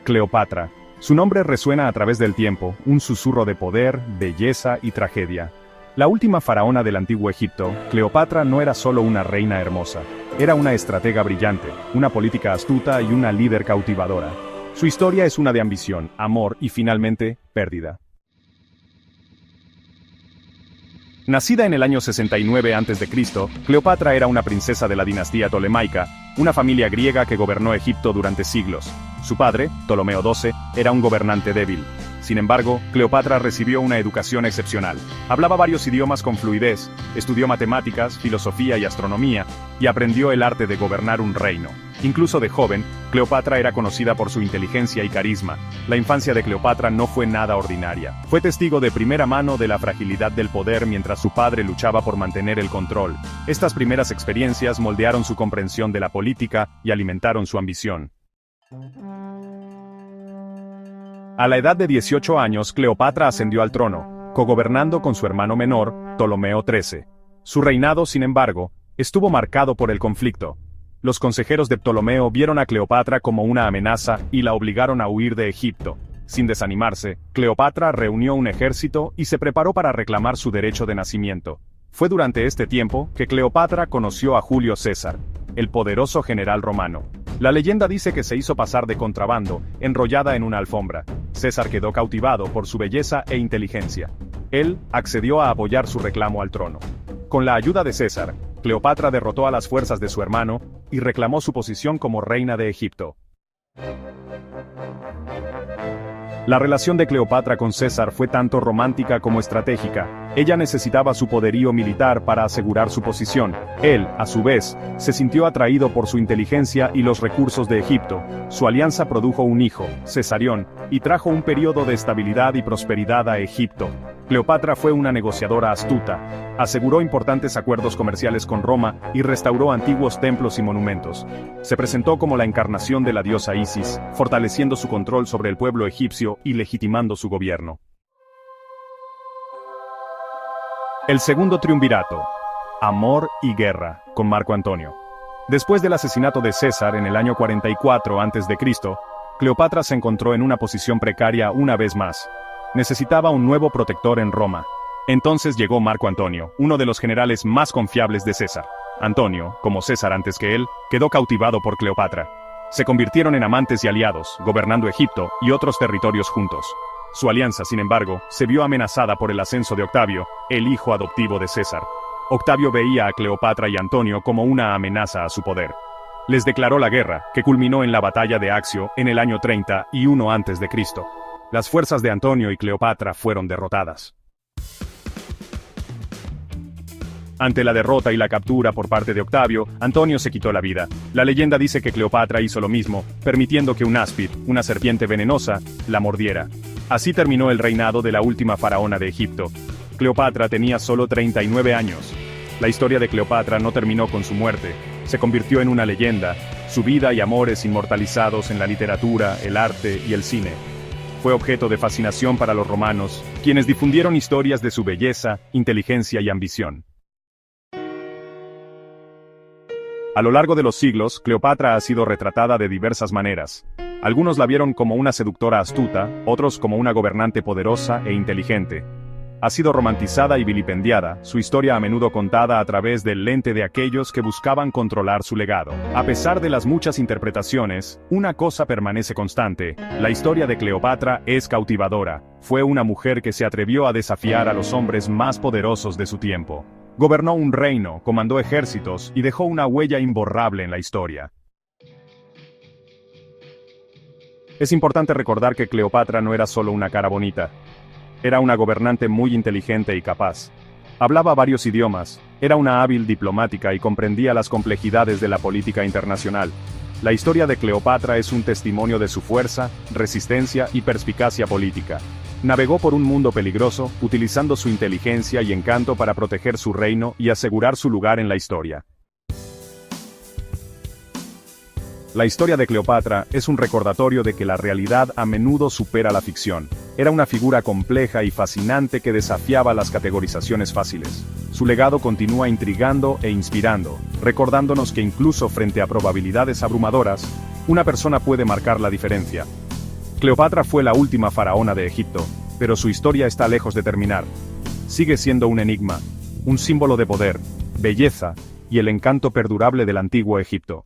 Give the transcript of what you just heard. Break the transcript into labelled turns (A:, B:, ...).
A: Cleopatra. Su nombre resuena a través del tiempo, un susurro de poder, belleza y tragedia. La última faraona del antiguo Egipto, Cleopatra no era solo una reina hermosa, era una estratega brillante, una política astuta y una líder cautivadora. Su historia es una de ambición, amor y finalmente, pérdida. Nacida en el año 69 a.C., Cleopatra era una princesa de la dinastía tolemaica, una familia griega que gobernó Egipto durante siglos. Su padre, Ptolomeo XII, era un gobernante débil. Sin embargo, Cleopatra recibió una educación excepcional. Hablaba varios idiomas con fluidez, estudió matemáticas, filosofía y astronomía, y aprendió el arte de gobernar un reino. Incluso de joven, Cleopatra era conocida por su inteligencia y carisma. La infancia de Cleopatra no fue nada ordinaria. Fue testigo de primera mano de la fragilidad del poder mientras su padre luchaba por mantener el control. Estas primeras experiencias moldearon su comprensión de la política y alimentaron su ambición. A la edad de 18 años, Cleopatra ascendió al trono, cogobernando con su hermano menor, Ptolomeo XIII. Su reinado, sin embargo, estuvo marcado por el conflicto. Los consejeros de Ptolomeo vieron a Cleopatra como una amenaza y la obligaron a huir de Egipto. Sin desanimarse, Cleopatra reunió un ejército y se preparó para reclamar su derecho de nacimiento. Fue durante este tiempo que Cleopatra conoció a Julio César, el poderoso general romano. La leyenda dice que se hizo pasar de contrabando, enrollada en una alfombra. César quedó cautivado por su belleza e inteligencia. Él accedió a apoyar su reclamo al trono. Con la ayuda de César, Cleopatra derrotó a las fuerzas de su hermano y reclamó su posición como reina de Egipto. La relación de Cleopatra con César fue tanto romántica como estratégica. Ella necesitaba su poderío militar para asegurar su posición. Él, a su vez, se sintió atraído por su inteligencia y los recursos de Egipto. Su alianza produjo un hijo, Cesarión, y trajo un periodo de estabilidad y prosperidad a Egipto. Cleopatra fue una negociadora astuta, aseguró importantes acuerdos comerciales con Roma y restauró antiguos templos y monumentos. Se presentó como la encarnación de la diosa Isis, fortaleciendo su control sobre el pueblo egipcio y legitimando su gobierno. El segundo triunvirato. Amor y guerra, con Marco Antonio. Después del asesinato de César en el año 44 a.C., Cleopatra se encontró en una posición precaria una vez más. Necesitaba un nuevo protector en Roma. Entonces llegó Marco Antonio, uno de los generales más confiables de César. Antonio, como César antes que él, quedó cautivado por Cleopatra. Se convirtieron en amantes y aliados, gobernando Egipto y otros territorios juntos. Su alianza, sin embargo, se vio amenazada por el ascenso de Octavio, el hijo adoptivo de César. Octavio veía a Cleopatra y Antonio como una amenaza a su poder. Les declaró la guerra, que culminó en la batalla de Accio en el año 31 a.C. Las fuerzas de Antonio y Cleopatra fueron derrotadas. Ante la derrota y la captura por parte de Octavio, Antonio se quitó la vida. La leyenda dice que Cleopatra hizo lo mismo, permitiendo que un áspid, una serpiente venenosa, la mordiera. Así terminó el reinado de la última faraona de Egipto. Cleopatra tenía solo 39 años. La historia de Cleopatra no terminó con su muerte. Se convirtió en una leyenda, su vida y amores inmortalizados en la literatura, el arte y el cine. Fue objeto de fascinación para los romanos, quienes difundieron historias de su belleza, inteligencia y ambición. A lo largo de los siglos, Cleopatra ha sido retratada de diversas maneras. Algunos la vieron como una seductora astuta, otros como una gobernante poderosa e inteligente. Ha sido romantizada y vilipendiada, su historia a menudo contada a través del lente de aquellos que buscaban controlar su legado. A pesar de las muchas interpretaciones, una cosa permanece constante: la historia de Cleopatra es cautivadora. Fue una mujer que se atrevió a desafiar a los hombres más poderosos de su tiempo. Gobernó un reino, comandó ejércitos y dejó una huella imborrable en la historia. Es importante recordar que Cleopatra no era solo una cara bonita. Era una gobernante muy inteligente y capaz. Hablaba varios idiomas, era una hábil diplomática y comprendía las complejidades de la política internacional. La historia de Cleopatra es un testimonio de su fuerza, resistencia y perspicacia política. Navegó por un mundo peligroso, utilizando su inteligencia y encanto para proteger su reino y asegurar su lugar en la historia. La historia de Cleopatra es un recordatorio de que la realidad a menudo supera la ficción. Era una figura compleja y fascinante que desafiaba las categorizaciones fáciles. Su legado continúa intrigando e inspirando, recordándonos que incluso frente a probabilidades abrumadoras, Una persona puede marcar la diferencia. Cleopatra fue la última faraona de Egipto, pero su historia está lejos de terminar. Sigue siendo un enigma, un símbolo de poder, belleza y el encanto perdurable del antiguo Egipto.